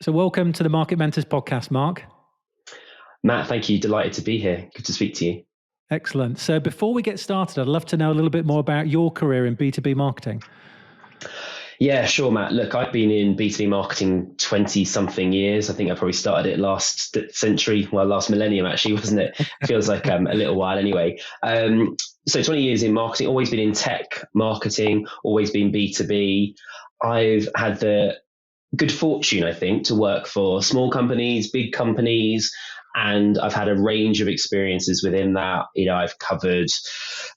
So welcome to the Market Mentors podcast, Mark. Matt, thank you. Delighted to be here. Good to speak to you. Excellent. So before we get started, I'd love to know a little bit more about your career in B2B marketing. Yeah, sure, Matt. Look, I've been in B2B marketing 20 something years. I think I probably started it last century, well, last millennium, actually, wasn't it? Feels like a little while anyway. So 20 years in marketing, always been in tech marketing, always been B2B. I've had the good fortune, I think, to work for small companies, big companies, and I've had a range of experiences within that. I've covered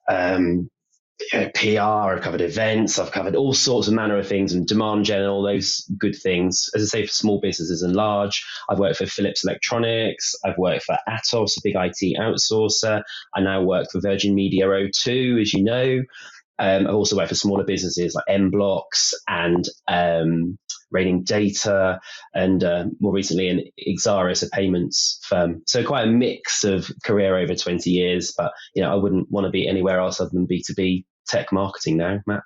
PR, I've covered events, I've covered all sorts of manner of things, and demand gen, all those good things. As I say, for small businesses and large, I've worked for Philips Electronics, I've worked for Atos, a big IT outsourcer. I now work for Virgin Media O2, as you know. I've also worked for smaller businesses like M-Blocks and Raining Data, and more recently in Exaris, a payments firm. So quite a mix of career over 20 years, but I wouldn't want to be anywhere else other than B2B tech marketing now, Matt.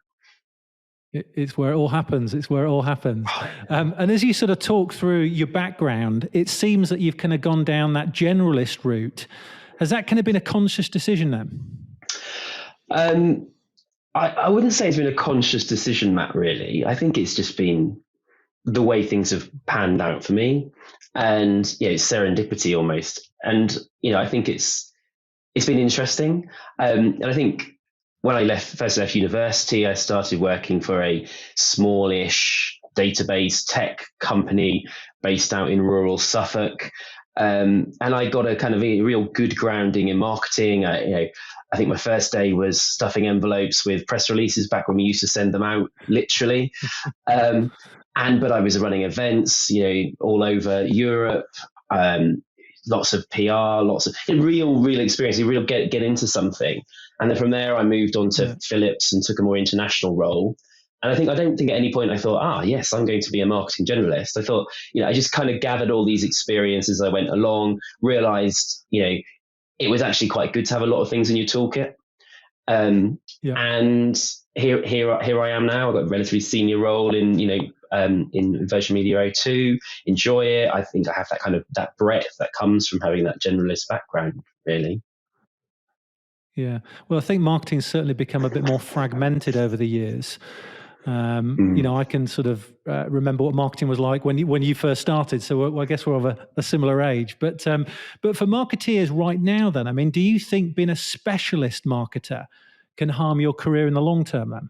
It's where it all happens. It's where it all happens. And as you sort of talk through your background, it seems that you've kind of gone down that generalist route. Has that kind of been a conscious decision then? I wouldn't say it's been a conscious decision, Matt, really. I think it's just been the way things have panned out for me, and it's serendipity almost. And I think it's been interesting. And I think when I first left university, I started working for a smallish database tech company based out in rural Suffolk. And I got a kind of a real good grounding in marketing. I think my first day was stuffing envelopes with press releases back when we used to send them out, literally. But I was running events, all over Europe, lots of PR, lots of real experience, you real get into something. And then from there, I moved on to Philips and took a more international role. And I don't think at any point I thought, yes, I'm going to be a marketing generalist. I thought, I just kind of gathered all these experiences as I went along, realized, it was actually quite good to have a lot of things in your toolkit. And here I am now. I've got a relatively senior role in Virgin Media O2. Enjoy it. I think I have that kind of that breadth that comes from having that generalist background, really. Yeah. Well, I think marketing's certainly become a bit more fragmented over the years. I can sort of remember what marketing was like when you first started. So I guess we're of a similar age. But for marketeers right now, then, I mean, do you think being a specialist marketer can harm your career in the long term then?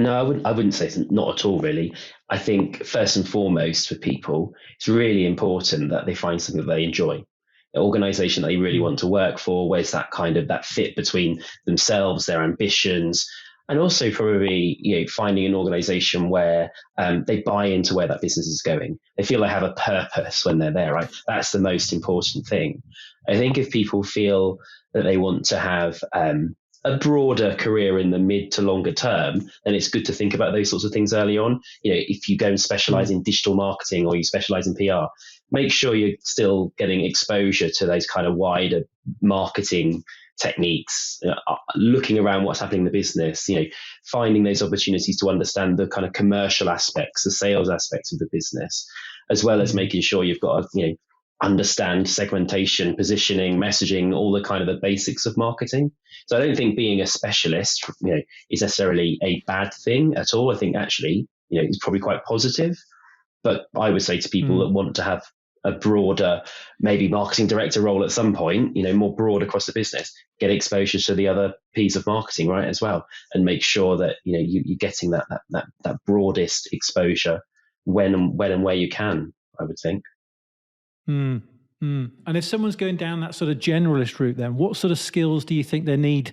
No, I wouldn't say so, not at all, really. I think first and foremost for people, it's really important that they find something that they enjoy. An organization that they really want to work for, where's that kind of that fit between themselves, their ambitions, and also probably finding an organization where they buy into where that business is going. They feel they have a purpose when they're there, right? That's the most important thing. I think if people feel that they want to have a broader career in the mid to longer term, then it's good to think about those sorts of things early on. If you go and specialize in digital marketing or you specialize in PR, make sure you're still getting exposure to those kind of wider marketing techniques, looking around what's happening in the business, finding those opportunities to understand the kind of commercial aspects, the sales aspects of the business, as well as making sure you've got understand segmentation, positioning, messaging, all the kind of the basics of marketing. So I don't think being a specialist, is necessarily a bad thing at all. I think actually, it's probably quite positive. But I would say to people that want to have a broader, maybe marketing director role at some point, more broad across the business, get exposure to the other P's of marketing, right, as well, and make sure that you're getting that broadest exposure when and where you can, I would think. And if someone's going down that sort of generalist route, then what sort of skills do you think they need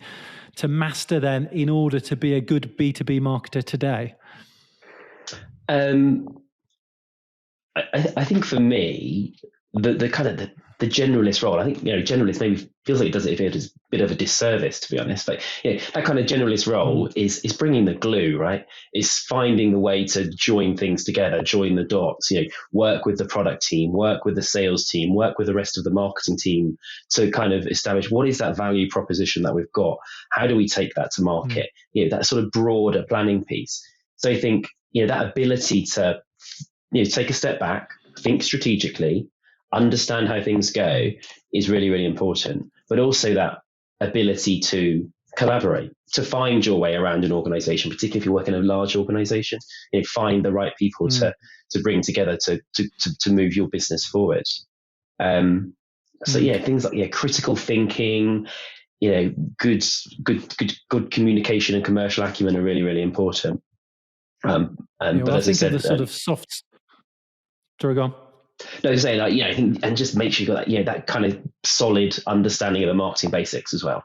to master then in order to be a good B2B marketer today? I think for me, the kind of the generalist role, I think, generalist maybe feels like it does it a bit of a disservice, to be honest. Like, that kind of generalist role is bringing the glue, right? It's finding the way to join things together, join the dots, work with the product team, work with the sales team, work with the rest of the marketing team to kind of establish what is that value proposition that we've got? How do we take that to market? That sort of broader planning piece. So I think, that ability to take a step back, think strategically, understand how things go is really, really important. But also that ability to collaborate, to find your way around an organization, particularly if you work in a large organization, find the right people to bring together to move your business forward. So things like critical thinking, good communication and commercial acumen are really, really important. But as I said, of the sort of soft. Sorry, go on. No, saying I think, and just make sure you got that, that kind of solid understanding of the marketing basics as well.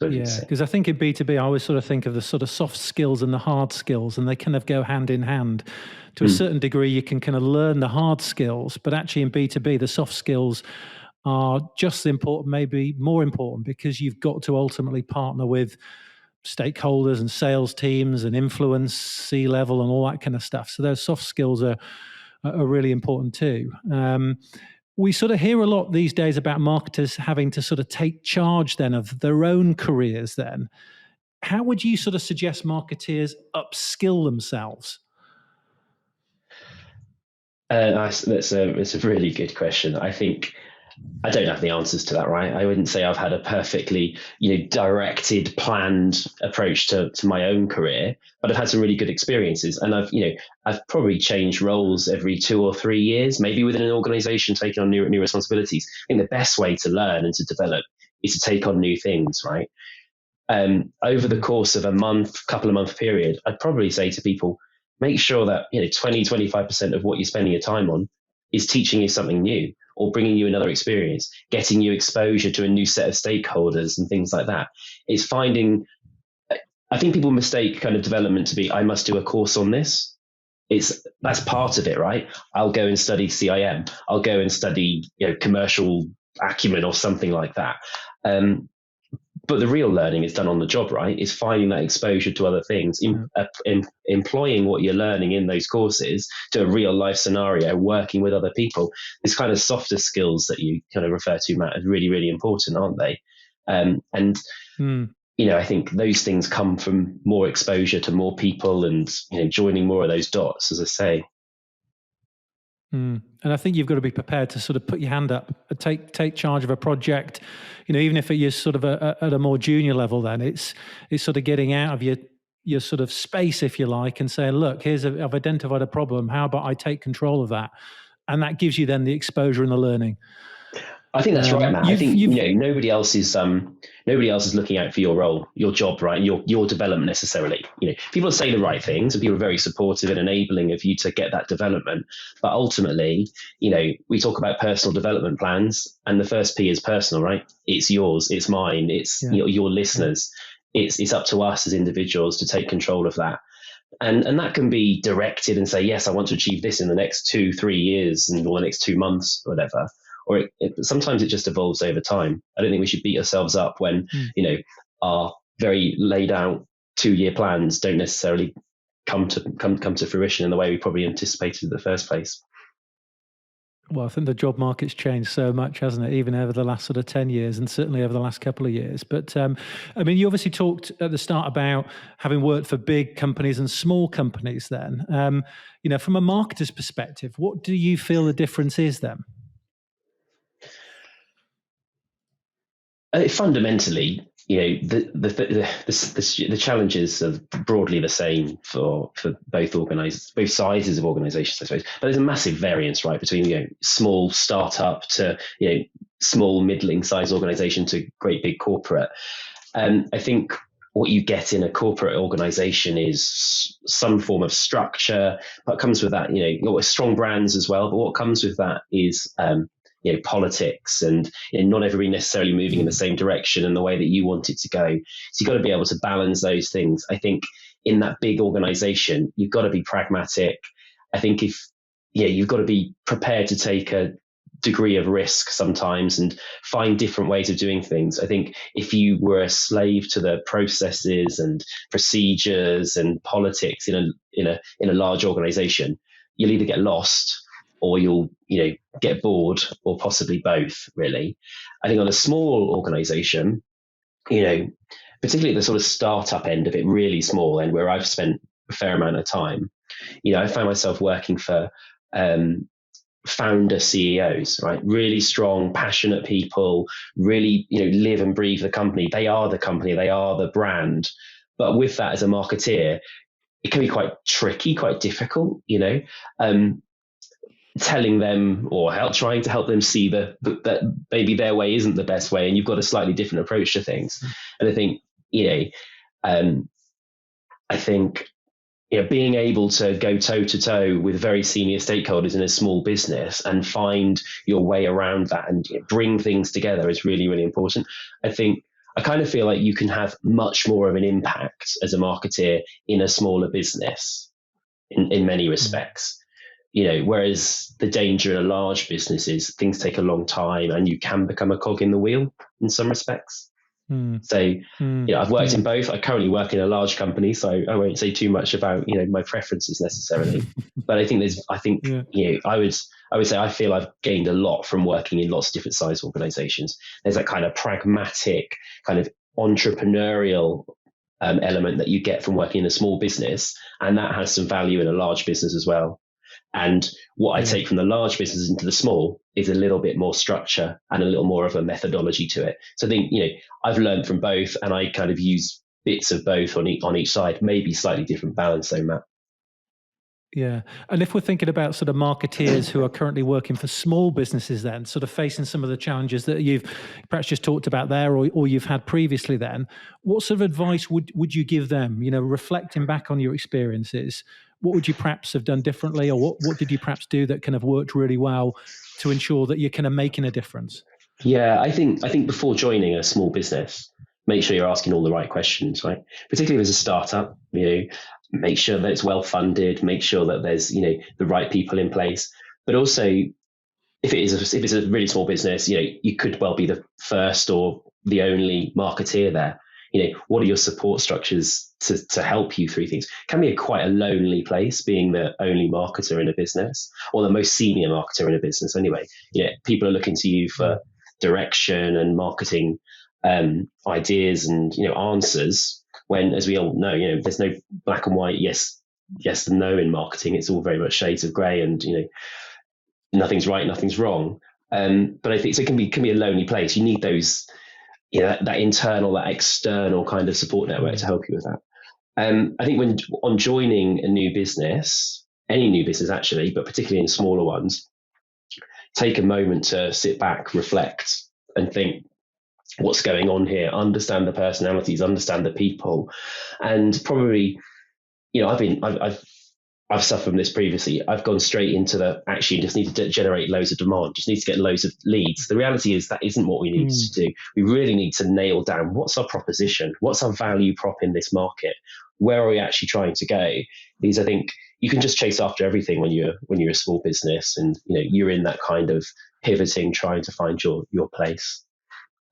Yeah, because I think in B2B, I always sort of think of the sort of soft skills and the hard skills, and they kind of go hand in hand. To a certain degree, you can kind of learn the hard skills, but actually in B2B, the soft skills are just as important, maybe more important, because you've got to ultimately partner with stakeholders and sales teams and influence C-level and all that kind of stuff. So those soft skills are really important too. We sort of hear a lot these days about marketers having to sort of take charge then of their own careers then. How would you sort of suggest marketeers upskill themselves? It's a really good question. I think I don't have the answers to that, right? I wouldn't say I've had a perfectly, directed, planned approach to my own career, but I've had some really good experiences, and I've probably changed roles every 2 or 3 years, maybe within an organization, taking on new responsibilities. I think the best way to learn and to develop is to take on new things, right? Over the course of couple of month period, I'd probably say to people, make sure that 20-25% of what you're spending your time on is teaching you something new, or bringing you another experience, getting you exposure to a new set of stakeholders and things like that. It's finding, I think people mistake kind of development to be, I must do a course on this. That's part of it, right? I'll go and study CIM. I'll go and study, commercial acumen or something like that. But the real learning is done on the job, right? Is finding that exposure to other things, employing what you're learning in those courses to a real life scenario, working with other people. These kind of softer skills that you kind of refer to, Matt, are really, really important, aren't they? I think those things come from more exposure to more people and joining more of those dots, as I say. And I think you've got to be prepared to sort of put your hand up, take charge of a project, even if you're sort of at a more junior level. Then it's sort of getting out of your sort of space, if you like, and saying, look, I've identified a problem. How about I take control of that? And that gives you then the exposure and the learning. I think that's right, Matt. I think nobody else is looking out for your role, your job, right? Your development necessarily. People say the right things, and people are very supportive and enabling of you to get that development. But ultimately, we talk about personal development plans, and the first P is personal, right? It's yours, it's mine, it's your listeners. It's up to us as individuals to take control of that. And that can be directed and say, yes, I want to achieve this in the next 2-3 years or the next 2 months, whatever. Or sometimes it just evolves over time. I don't think we should beat ourselves up when, our very laid out 2-year plans don't necessarily come to fruition in the way we probably anticipated in the first place. Well, I think the job market's changed so much, hasn't it? Even over the last sort of 10 years and certainly over the last couple of years. But you obviously talked at the start about having worked for big companies and small companies then. From a marketer's perspective, what do you feel the difference is then? Fundamentally, the challenges are broadly the same for both sizes of organizations, I suppose. But there's a massive variance, right, between small startup to small middling sized organization to great big corporate. I think what you get in a corporate organization is some form of structure, but comes with that, strong brands as well. But what comes with that is politics and not everybody necessarily moving in the same direction and the way that you want it to go. So you've got to be able to balance those things. I think in that big organization, you've got to be pragmatic. I think you've got to be prepared to take a degree of risk sometimes and find different ways of doing things. I think if you were a slave to the processes and procedures and politics in a large organization, you'll either get lost or you'll get bored, or possibly both, really. I think on a small organization, particularly at the sort of startup end of it, really small, and where I've spent a fair amount of time, I found myself working for founder CEOs, right? Really strong, passionate people, really, live and breathe the company. They are the company, they are the brand. But with that, as a marketeer, it can be quite tricky, quite difficult, telling them or trying to help them see that maybe their way isn't the best way, and you've got a slightly different approach to things. And I think, I think being able to go toe to toe with very senior stakeholders in a small business and find your way around that and bring things together is really, really important. I kind of feel like you can have much more of an impact as a marketeer in a smaller business in many respects. Whereas the danger in a large business is things take a long time and you can become a cog in the wheel in some respects. So, I've worked in both. I currently work in a large company, so I won't say too much about, my preferences necessarily. But I think I would say I feel I've gained a lot from working in lots of different size organizations. There's that kind of pragmatic, kind of entrepreneurial element that you get from working in a small business, and that has some value in a large business as well. And what I take from the large businesses into the small is a little bit more structure and a little more of a methodology to it. So I think, I've learned from both, and I kind of use bits of both on each side, maybe slightly different balance though, Matt. Yeah. And if we're thinking about sort of marketeers who are currently working for small businesses, then sort of facing some of the challenges that you've perhaps just talked about there, or you've had previously, then what sort of advice would you give them, reflecting back on your experiences? What would you perhaps have done differently, or what did you perhaps do that kind of worked really well to ensure that you're kind of making a difference? Yeah, I think before joining a small business, make sure you're asking all the right questions, right? Particularly as a startup, make sure that it's well funded, make sure that there's, the right people in place. But also, if it's a really small business, you could well be the first or the only marketeer there. What are your support structures to help you through things? It can be quite a lonely place, being the only marketer in a business, or the most senior marketer in a business anyway. People are looking to you for direction and marketing ideas and answers, when, as we all know, there's no black and white yes and no in marketing. It's all very much shades of grey, and nothing's right, nothing's wrong. But I think so it can be a lonely place. You need those that internal, that external kind of support network to help you with that. I think when on joining a new business, any new business actually, but particularly in smaller ones, take a moment to sit back, reflect, and think, what's going on here? Understand the personalities, understand the people, and probably, I've suffered from this previously. I've gone straight into actually just need to generate loads of demand, just need to get loads of leads. The reality is that isn't what we need to do. We really need to nail down what's our proposition, what's our value prop in this market, where are we actually trying to go? Because I think you can just chase after everything when you're a small business, and you're in that kind of pivoting, trying to find your place.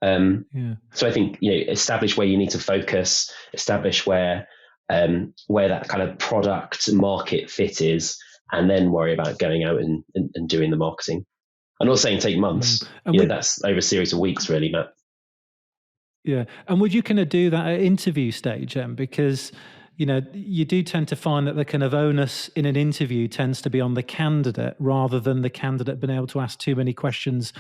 So I think establish where you need to focus, establish where that kind of product market fit is, and then worry about going out and doing the marketing. I'm not saying take months. That's over a series of weeks, really, Matt. Yeah. And would you kind of do that at interview stage, because you do tend to find that the kind of onus in an interview tends to be on the candidate rather than the candidate being able to ask too many questions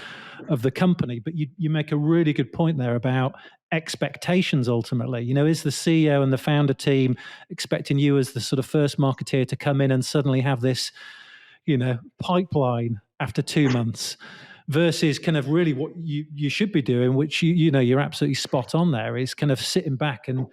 of the company. But you make a really good point there about expectations ultimately. Is the CEO and the founder team expecting you as the sort of first marketeer to come in and suddenly have this, pipeline after 2 months? Versus kind of really what you should be doing, which you're absolutely spot on there, is kind of sitting back and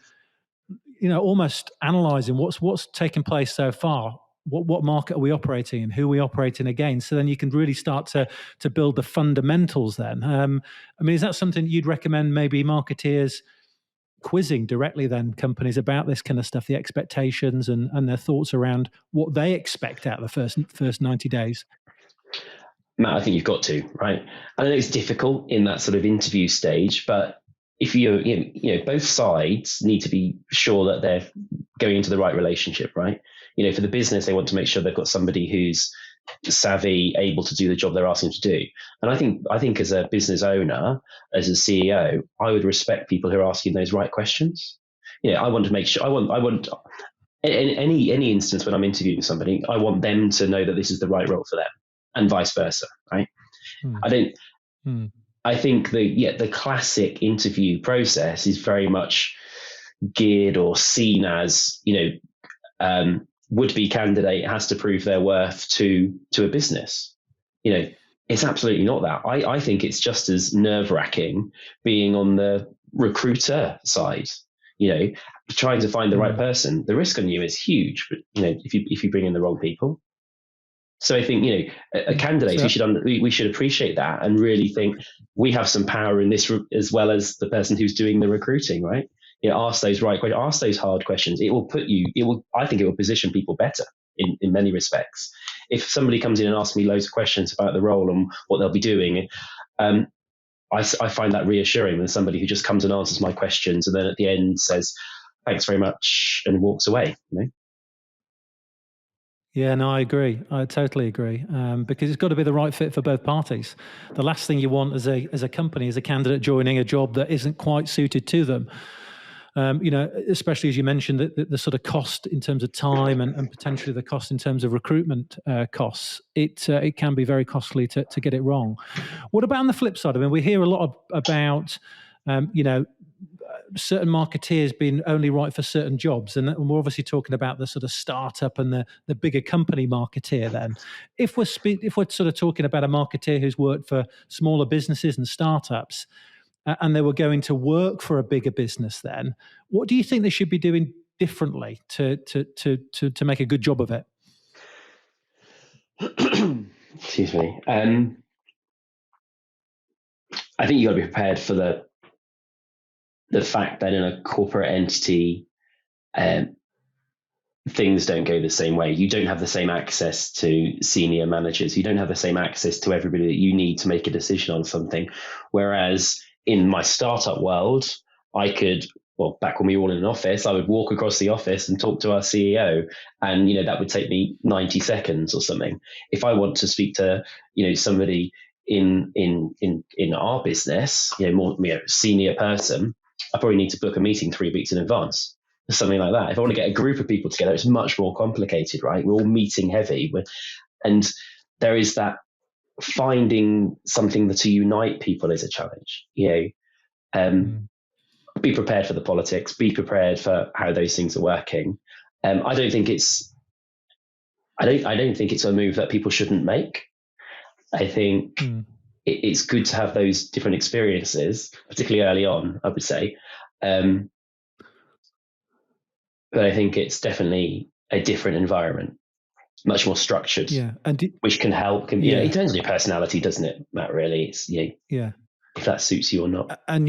almost analysing what's taken place so far. What market are we operating in? Who are we operating against? So then you can really start to build the fundamentals then. Is that something you'd recommend maybe marketeers quizzing directly then companies about this kind of stuff, the expectations and their thoughts around what they expect out of the first 90 days? Matt, I think you've got to, right? I know it's difficult in that sort of interview stage, but if both sides need to be sure that they're going into the right relationship, right? For the business, they want to make sure they've got somebody who's savvy, able to do the job they're asking to do. And I think as a business owner, as a CEO, I would respect people who are asking those right questions. I want to make sure, I want in any instance when I'm interviewing somebody, I want them to know that this is the right role for them, and vice versa, right? Mm. I don't. Mm. I think the classic interview process is very much geared or seen as, would-be candidate has to prove their worth to a business. It's absolutely not that. I think it's just as nerve-wracking being on the recruiter side. Trying to find the right person. The risk on you is huge, but if you bring in the wrong people. So I think a candidate we should appreciate that and really think we have some power in this as well as the person who's doing the recruiting, right? Ask those right questions, ask those hard questions. I think it will position people better in many respects. If somebody comes in and asks me loads of questions about the role and what they'll be doing, I find that reassuring than somebody who just comes and answers my questions and then at the end says, thanks very much, and walks away, Yeah, no, I agree. I totally agree. Because it's got to be the right fit for both parties. The last thing you want as a company is a candidate joining a job that isn't quite suited to them. Especially as you mentioned, the sort of cost in terms of time and potentially the cost in terms of recruitment costs. It can be very costly to get it wrong. What about on the flip side? I mean, we hear a lot about certain marketeers being only right for certain jobs, and we're obviously talking about the sort of startup and the bigger company marketeer. Then, if we're sort of talking about a marketeer who's worked for smaller businesses and startups, and they were going to work for a bigger business, then what do you think they should be doing differently to make a good job of it? Excuse me. I think you got to be prepared for the fact that in a corporate entity, things don't go the same way. You don't have the same access to senior managers. You don't have the same access to everybody that you need to make a decision on something. Whereas in my startup world, back when we were all in an office, I would walk across the office and talk to our CEO, and that would take me 90 seconds or something. If I want to speak to somebody in our business, more senior person, I probably need to book a meeting 3 weeks in advance, something like that. If I want to get a group of people together, it's much more complicated, right? We're all meeting heavy, and there is that finding something to unite people is a challenge. Be prepared for the politics. Be prepared for how those things are working. I don't think it's a move that people shouldn't make. I think it's good to have those different experiences, particularly early on, I would say. But I think it's definitely a different environment, much more structured, which can help. It depends on your personality, doesn't it, Matt? Really, it's if that suits you or not. And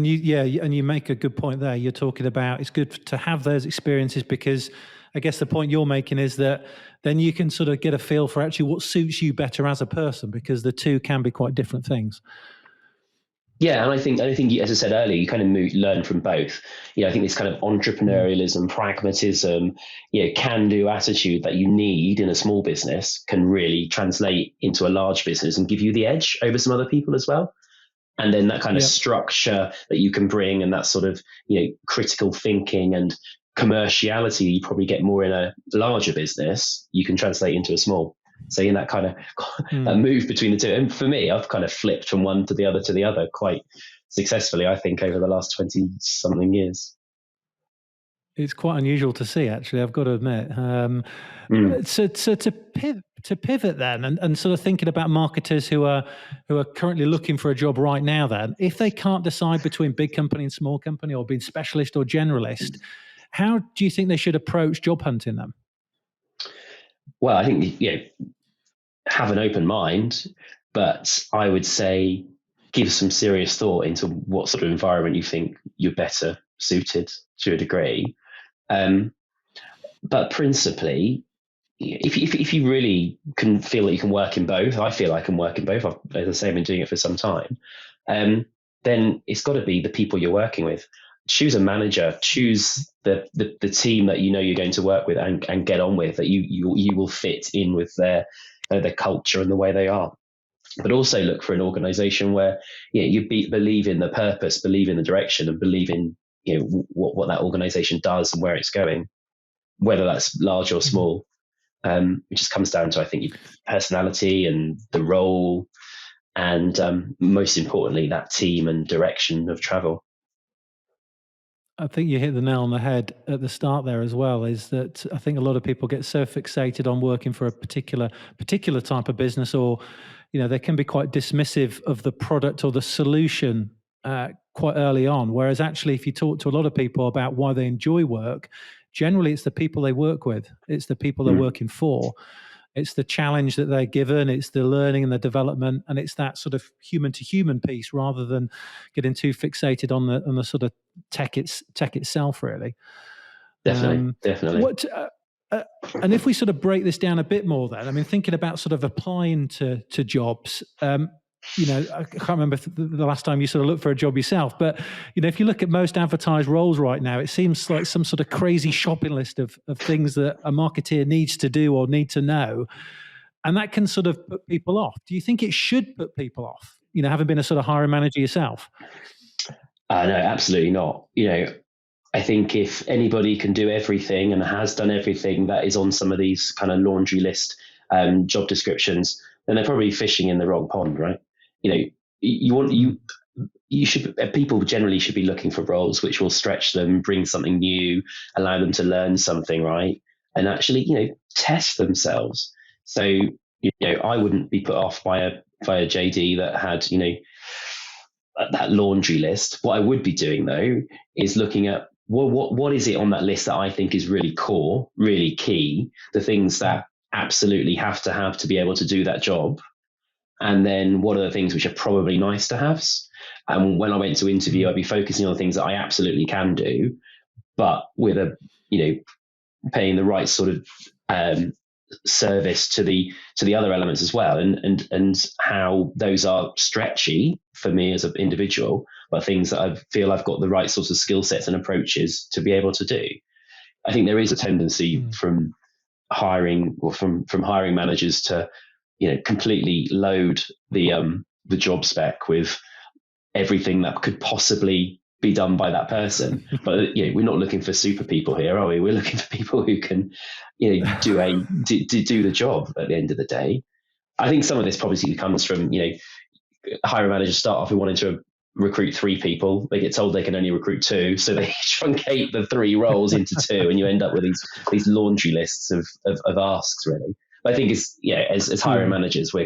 you make a good point there. You're talking about it's good to have those experiences because I guess the point you're making is that then you can sort of get a feel for actually what suits you better as a person, because the two can be quite different things. Yeah, and I think, as I said earlier, you kind of learn from both. I think this kind of entrepreneurialism, pragmatism, can-do attitude that you need in a small business can really translate into a large business and give you the edge over some other people as well. And then that kind of structure that you can bring and that sort of critical thinking and commerciality you probably get more in a larger business, you can translate into a small. So in that kind of that move between the two. And for me, I've kind of flipped from one to the other quite successfully, I think, over the last 20 something years. It's quite unusual to see, actually, I've got to admit. So to pivot then and sort of thinking about marketers who are currently looking for a job right now, then, if they can't decide between big company and small company or being specialist or generalist, how do you think they should approach job hunting them? Well, I think, have an open mind, but I would say give some serious thought into what sort of environment you think you're better suited to a degree. But principally, if you really can feel that you can work in both, I feel I can work in both. As I say, I've been doing it for some time. Then it's got to be the people you're working with. Choose a manager, choose the team that you're going to work with and get on with, that you will fit in with their culture and the way they are. But also look for an organization where you believe in the purpose, believe in the direction, and believe in what that organization does and where it's going. whether that's large or small. It just comes down to, I think, your personality and the role, and most importantly, that team and direction of travel. I think you hit the nail on the head at the start there as well, is that I think a lot of people get so fixated on working for a particular type of business, or, they can be quite dismissive of the product or the solution quite early on. Whereas actually, if you talk to a lot of people about why they enjoy work, generally it's the people they work with, it's the people they're working for. It's the challenge that they're given, it's the learning and the development, and it's that sort of human to human piece, rather than getting too fixated on the sort of tech itself, really. Definitely. And if we sort of break this down a bit more, then, I mean, thinking about sort of applying to jobs, I can't remember the last time you sort of looked for a job yourself, but, if you look at most advertised roles right now, it seems like some sort of crazy shopping list of things that a marketeer needs to do or need to know. And that can sort of put people off. Do you think it should put people off, having been a sort of hiring manager yourself? No, absolutely not. I think if anybody can do everything and has done everything that is on some of these kind of laundry list job descriptions, then they're probably fishing in the wrong pond, right? People generally should be looking for roles which will stretch them, bring something new, allow them to learn something, right? And actually, test themselves. So, I wouldn't be put off by a JD that had, that laundry list. What I would be doing though is looking at, well, what is it on that list that I think is really core, really key, the things that absolutely have to be able to do that job. And then what are the things which are probably nice to haves? And when I went to interview, I'd be focusing on the things that I absolutely can do, but with paying the right sort of service to the other elements as well, and how those are stretchy for me as an individual, but things that I feel I've got the right sorts of skill sets and approaches to be able to do. I think there is a tendency from hiring managers to completely load the job spec with everything that could possibly be done by that person. But we're not looking for super people here, are we? We're looking for people who can do the job at the end of the day. I think some of this probably comes from hiring managers start off with wanting to recruit 3 people. They get told they can only recruit 2, so they truncate the 3 roles into 2, and you end up with these laundry lists of asks, really. But I think as hiring managers, we're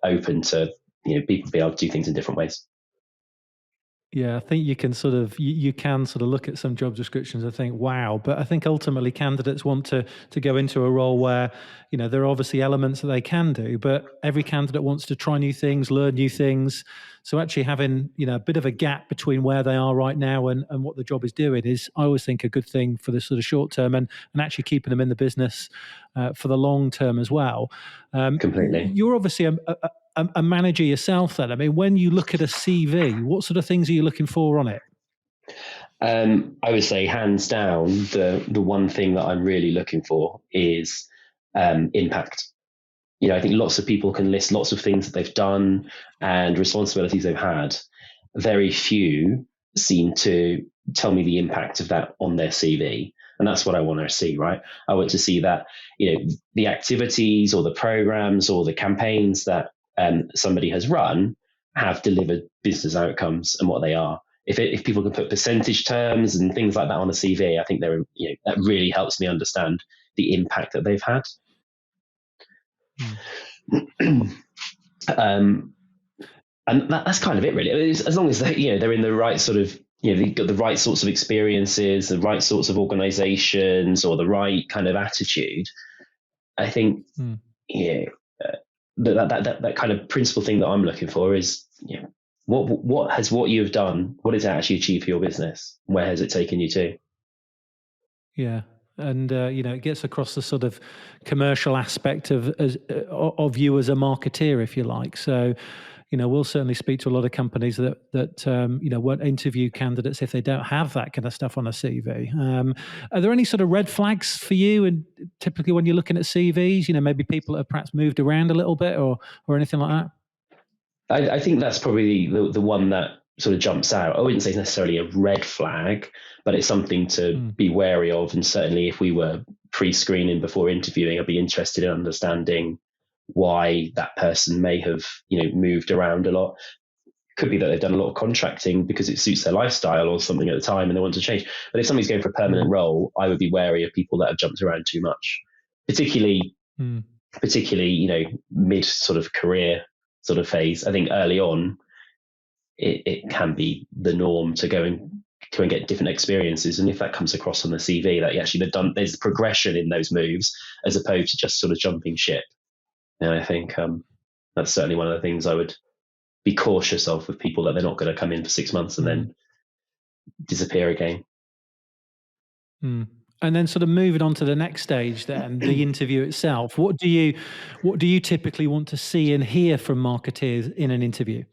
open to people be able to do things in different ways. Yeah, I think you can sort of look at some job descriptions and think, wow. But I think ultimately candidates want to go into a role where, there are obviously elements that they can do, but every candidate wants to try new things, learn new things. So actually having, a bit of a gap between where they are right now and what the job is doing is, I always think, a good thing for the sort of short term, and actually keeping them in the business for the long term as well. Completely. You're obviously a manager yourself then. I mean, when you look at a CV, what sort of things are you looking for on it? I would say hands down, the one thing that I'm really looking for is impact. I think lots of people can list lots of things that they've done and responsibilities they've had. Very few seem to tell me the impact of that on their CV. And that's what I want to see, right? I want to see that, the activities or the programs or the campaigns that somebody has run have delivered business outcomes and what they are. If people can put percentage terms and things like that on a CV, I think that really helps me understand the impact that they've had. And that's kind of it, really. As long as they're in the right sort of, they've got the right sorts of experiences, the right sorts of organizations, or the right kind of attitude. I think, that kind of principal thing that I'm looking for is, what you've done, what has it actually achieved for your business? Where has it taken you to? Yeah. And, it gets across the sort of commercial aspect of you as a marketeer, if you like. So, we'll certainly speak to a lot of companies that won't interview candidates if they don't have that kind of stuff on a CV. Are there any sort of red flags for you? And typically when you're looking at CVs, maybe people that have perhaps moved around a little bit or anything like that? I think that's probably the one that sort of jumps out. I wouldn't say it's necessarily a red flag, but it's something to be wary of. And certainly if we were pre-screening before interviewing, I'd be interested in understanding why that person may have, moved around a lot. Could be that they've done a lot of contracting because it suits their lifestyle or something at the time and they want to change. But if somebody's going for a permanent role, I would be wary of people that have jumped around too much, particularly, mid sort of career sort of phase. I think early on, it can be the norm to go and get different experiences. And if that comes across on the CV, that actually there's progression in those moves as opposed to just sort of jumping ship. And I think that's certainly one of the things I would be cautious of with people, that they're not going to come in for 6 months and then disappear again. And then sort of moving on to the next stage then, the interview itself. What do you typically want to see and hear from marketeers in an interview?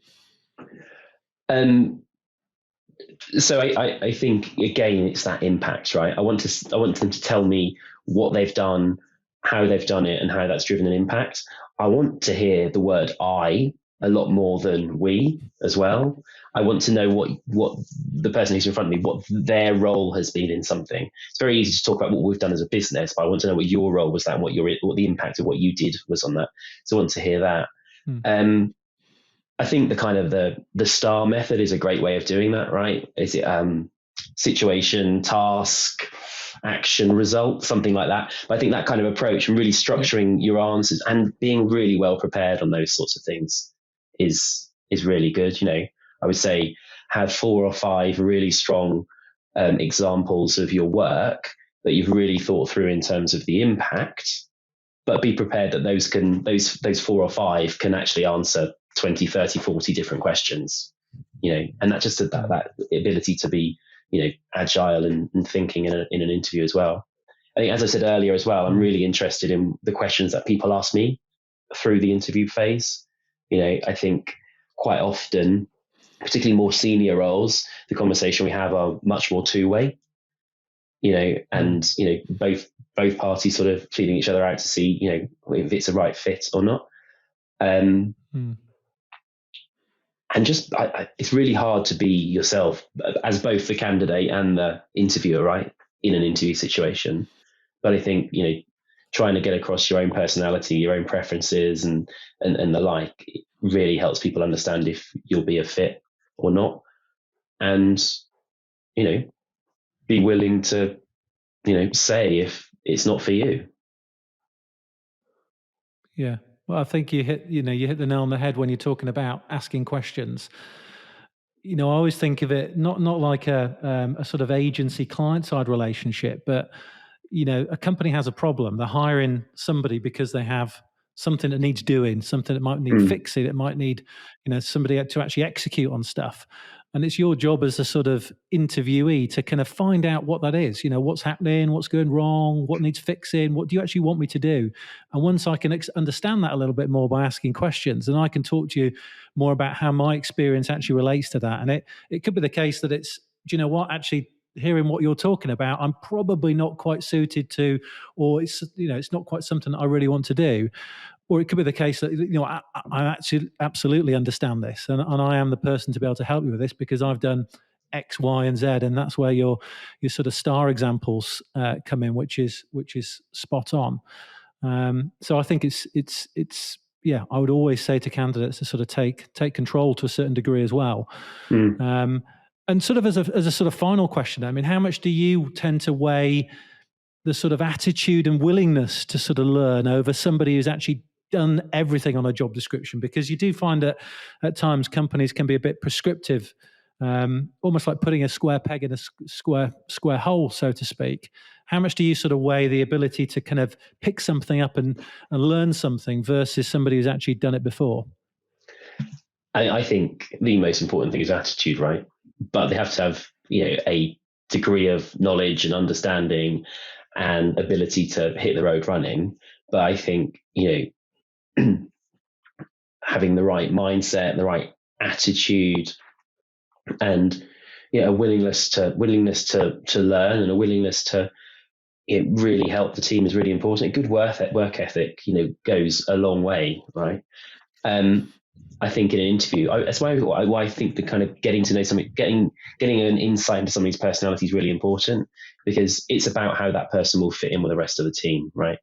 So I think, again, it's that impact, right? I want them to tell me what they've done, how they've done it, and how that's driven an impact. I want to hear the word "I" a lot more than "we" as well. I want to know what the person who's in front of me, what their role has been in something. It's very easy to talk about what we've done as a business, but I want to know what your role was, that, and what the impact of what you did was on that. So I want to hear that. I think the kind of the STAR method is a great way of doing that, right? Is it situation, task, action, result, something like that? But I think that kind of approach and really structuring your answers and being really well prepared on those sorts of things is really good. I would say have 4 or 5 really strong examples of your work that you've really thought through in terms of the impact, but be prepared that those 4 or 5 can actually answer 20, 30, 40 different questions, and that just that ability to be, agile and thinking in an interview as well. I think, as I said earlier as well, I'm really interested in the questions that people ask me through the interview phase. I think quite often, particularly more senior roles, the conversation we have are much more two-way, and, both parties sort of feeling each other out to see, if it's a right fit or not. And just, it's really hard to be yourself as both the candidate and the interviewer, right, in an interview situation. But I think, trying to get across your own personality, your own preferences and the like, it really helps people understand if you'll be a fit or not. And, be willing to, say if it's not for you. Yeah. Well, I think you hit the nail on the head when you're talking about asking questions. I always think of it not like a sort of agency client side relationship, but a company has a problem. They're hiring somebody because they have something that needs doing, something that might need fixing, it might need somebody to actually execute on stuff. And it's your job as a sort of interviewee to kind of find out what that is, what's happening, what's going wrong, what needs fixing, what do you actually want me to do? And once I can understand that a little bit more by asking questions, then I can talk to you more about how my experience actually relates to that. And it could be the case that it's, do you know what, actually hearing what you're talking about, I'm probably not quite suited to, or it's, it's not quite something that I really want to do. Or it could be the case that, I actually absolutely understand this and I am the person to be able to help you with this because I've done X, Y, and Z. And that's where your sort of STAR examples come in, which is spot on. So I think it's I would always say to candidates to sort of take control to a certain degree as well. And sort of as a sort of final question, I mean, how much do you tend to weigh the sort of attitude and willingness to sort of learn over somebody who's actually done everything on a job description? Because you do find that at times companies can be a bit prescriptive, almost like putting a square peg in a square hole, so to speak. How much do you sort of weigh the ability to kind of pick something up and learn something versus somebody who's actually done it before? I think the most important thing is attitude, right? But they have to have, a degree of knowledge and understanding and ability to hit the road running. But I think, having the right mindset, the right attitude, and a willingness to learn and a willingness to really help the team is really important. A good work ethic, goes a long way, right? I think in an interview, that's why I think the kind of getting to know somebody, getting an insight into somebody's personality is really important, because it's about how that person will fit in with the rest of the team, right?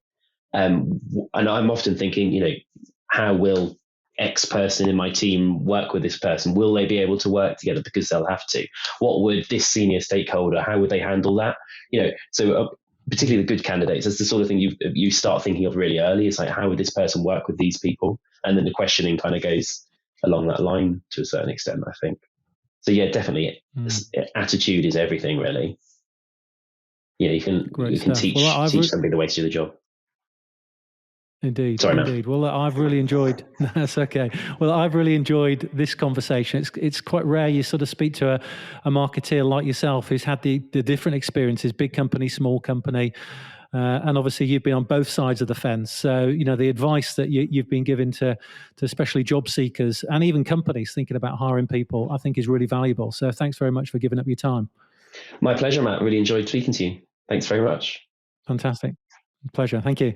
And I'm often thinking, how will X person in my team work with this person? Will they be able to work together? Because they'll have to. What would this senior stakeholder, how would they handle that? So particularly the good candidates, that's the sort of thing you start thinking of really early. It's like, how would this person work with these people? And then the questioning kind of goes along that line to a certain extent, I think. So yeah, definitely, attitude is everything, really. You can teach somebody the way to do the job. Indeed. Sorry, indeed. Well, I've really enjoyed. That's okay. Well, I've really enjoyed this conversation. It's quite rare you sort of speak to a marketeer like yourself who's had the different experiences, big company, small company, and obviously you've been on both sides of the fence. So the advice that you've been given to especially job seekers and even companies thinking about hiring people, I think is really valuable. So thanks very much for giving up your time. My pleasure, Matt. Really enjoyed speaking to you. Thanks very much. Fantastic. Pleasure. Thank you.